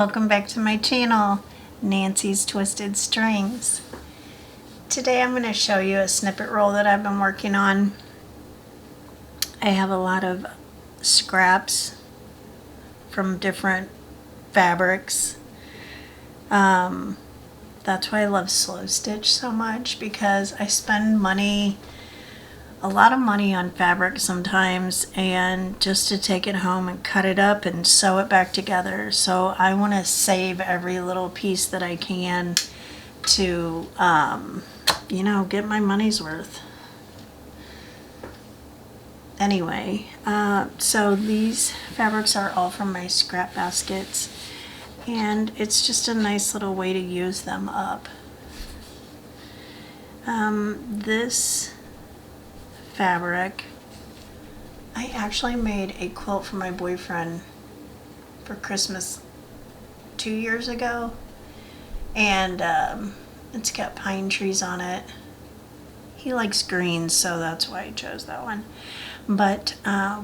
Welcome back to my channel, Nancy's Twisted Strings. Today I'm going to show you a snippet roll that I've been working on. I have a lot of scraps from different fabrics. That's why I love slow stitch so much, because I spend a lot of money on fabric sometimes, and just to take it home and cut it up and sew it back together. So I want to save every little piece that I can to get my money's worth. Anyway, so these fabrics are all from my scrap baskets, and it's just a nice little way to use them up. This fabric, I actually made a quilt for my boyfriend for Christmas 2 years ago, and it's got pine trees on it. He likes greens, so that's why I chose that one. But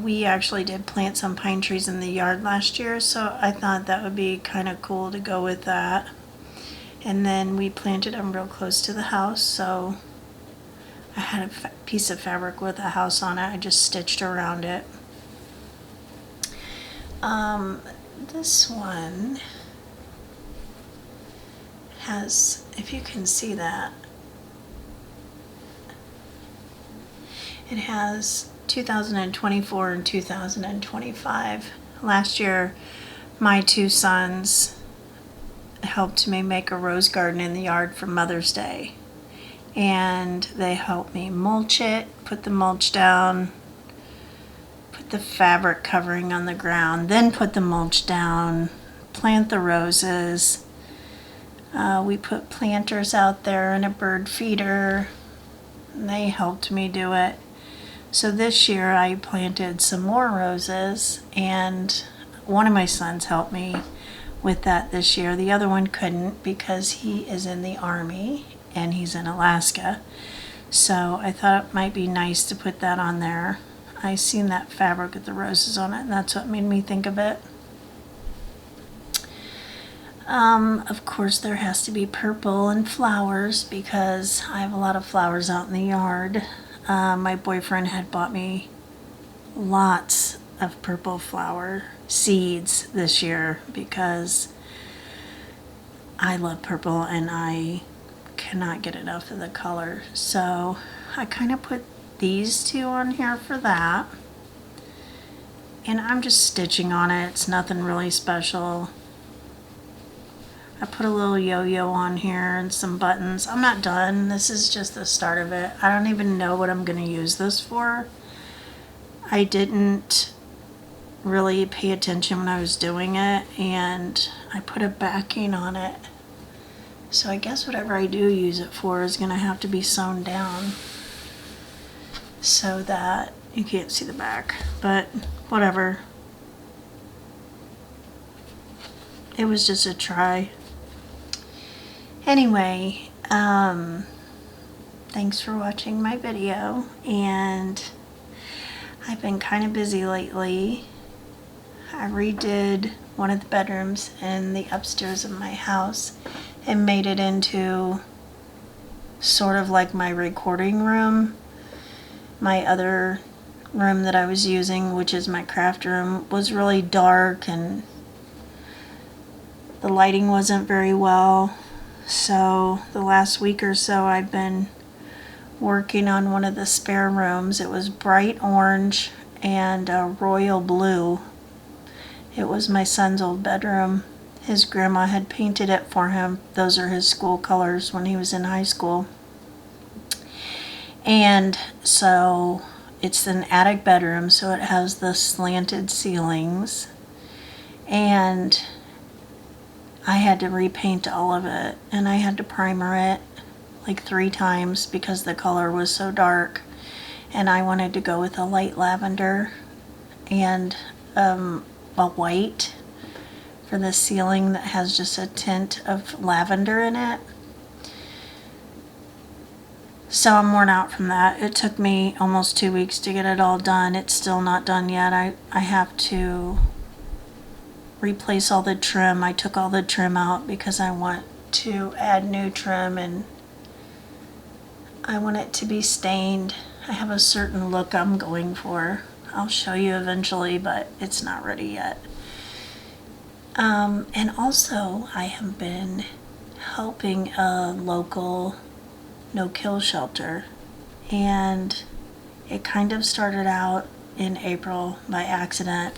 we actually did plant some pine trees in the yard last year, so I thought that would be kind of cool to go with that. And then we planted them real close to the house, so I had a piece of fabric with a house on it. I just stitched around it. This one has, if you can see that, it has 2024 and 2025. Last year, my two sons helped me make a rose garden in the yard for Mother's Day. And they helped me mulch it, put the mulch down, put the fabric covering on the ground, then put the mulch down, plant the roses. We put planters out there and a bird feeder. They helped me do it. So this year I planted some more roses, and one of my sons helped me with that this year. The other one couldn't because he is in the Army and he's in Alaska. So I thought it might be nice to put that on there. I seen that fabric with the roses on it, and that's what made me think of it. Of course there has to be purple and flowers, because I have a lot of flowers out in the yard. My boyfriend had bought me lots of purple flower seeds this year because I love purple and I cannot get enough of the color. So I kind of put these two on here for that, and I'm just stitching on it. It's nothing really special. I put a little yo-yo on here and some buttons. I'm not done. This is just the start of it. I don't even know what I'm going to use this for. I didn't really pay attention when I was doing it, and I put a backing on it. So I guess whatever I do use it for is going to have to be sewn down so that you can't see the back, but whatever. It was just a try. Anyway, thanks for watching my video, and I've been kind of busy lately. I redid one of the bedrooms in the upstairs of my house and made it into sort of like my recording room. My other room that I was using, which is my craft room, was really dark and the lighting wasn't very well. So the last week or so I've been working on one of the spare rooms. It was bright orange and royal blue. It was my son's old bedroom. His grandma had painted it for him. Those are his school colors when he was in high school. And so it's an attic bedroom, so it has the slanted ceilings. And I had to repaint all of it, and I had to primer it like 3 times because the color was so dark. And I wanted to go with a light lavender and a white for the ceiling that has just a tint of lavender in it. So I'm worn out from that. It took me almost 2 weeks to get it all done. It's still not done yet. I have to replace all the trim. I took all the trim out because I want to add new trim, and I want it to be stained. I have a certain look I'm going for. I'll show you eventually, but it's not ready yet. And also, I have been helping a local no-kill shelter, and it kind of started out in April by accident.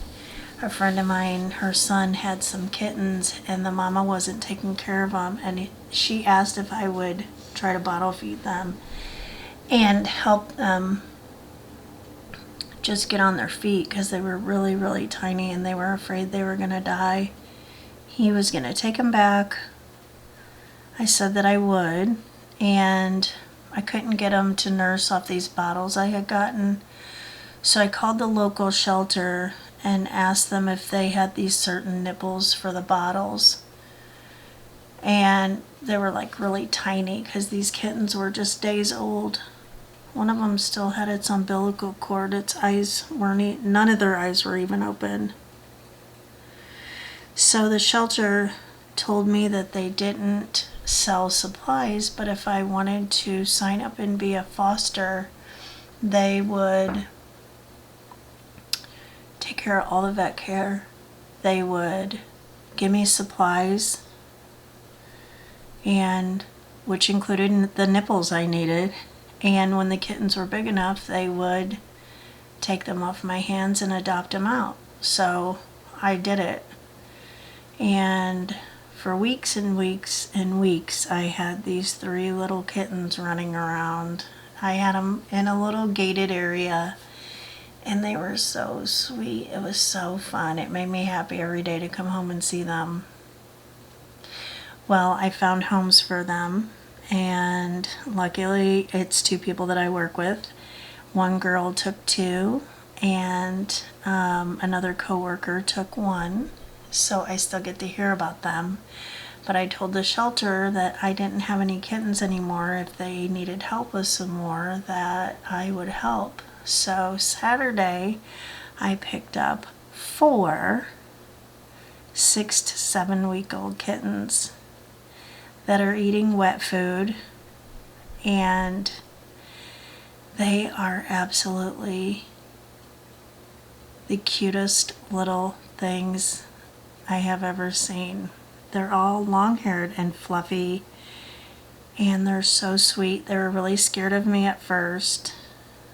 A friend of mine, her son had some kittens, and the mama wasn't taking care of them, and she asked if I would try to bottle feed them and help them just get on their feet, because they were really, really tiny and they were afraid they were going to die. He was going to take them back. I said that I would, and I couldn't get them to nurse off these bottles I had gotten. So I called the local shelter and asked them if they had these certain nipples for the bottles. And they were like really tiny because these kittens were just days old. One of them still had its umbilical cord. Its eyes weren't, none of their eyes were even open. So the shelter told me that they didn't sell supplies, but if I wanted to sign up and be a foster, they would take care of all the vet care. They would give me supplies, and which included the nipples I needed. And when the kittens were big enough, they would take them off my hands and adopt them out. So I did it. And for weeks and weeks and weeks, I had these 3 little kittens running around. I had them in a little gated area, and they were so sweet. It was so fun. It made me happy every day to come home and see them. Well, I found homes for them, and luckily it's 2 people that I work with. One girl took 2, and another coworker took 1. So I still get to hear about them. But I told the shelter that I didn't have any kittens anymore. If they needed help with some more, that I would help. So Saturday, I picked up 4 6 to 7 week old kittens that are eating wet food, and they are absolutely the cutest little things I have ever seen. They're all long-haired and fluffy, and they're so sweet. They were really scared of me at first.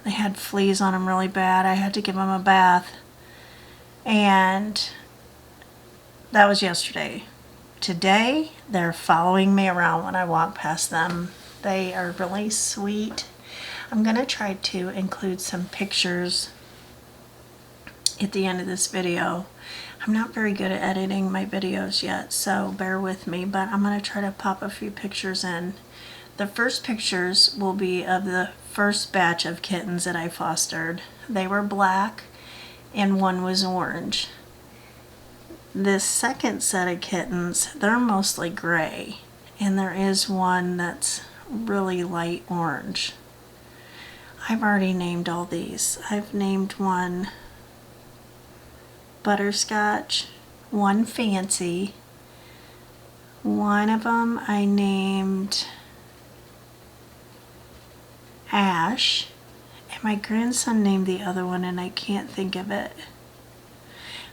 They had fleas on them really bad. I had to give them a bath, and that was yesterday. Today, they're following me around when I walk past them. They are really sweet. I'm going to try to include some pictures at the end of this video. I'm not very good at editing my videos yet, so bear with me, but I'm going to try to pop a few pictures in. The first pictures will be of the first batch of kittens that I fostered. They were black and one was orange. This second set of kittens, they're mostly gray, and there is one that's really light orange. I've already named all these. I've named one Butterscotch, one Fancy, one of them I named Ash, and my grandson named the other one and I can't think of it.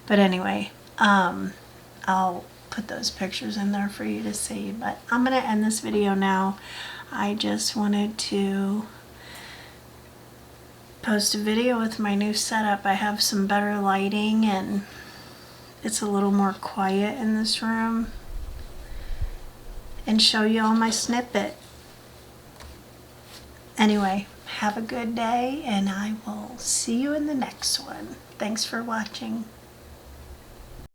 But anyway, I'll put those pictures in there for you to see, but I'm going to end this video now. I just wanted to post a video with my new setup. I have some better lighting and it's a little more quiet in this room, and show you all my snippet. Anyway, have a good day, and I will see you in the next one. Thanks for watching.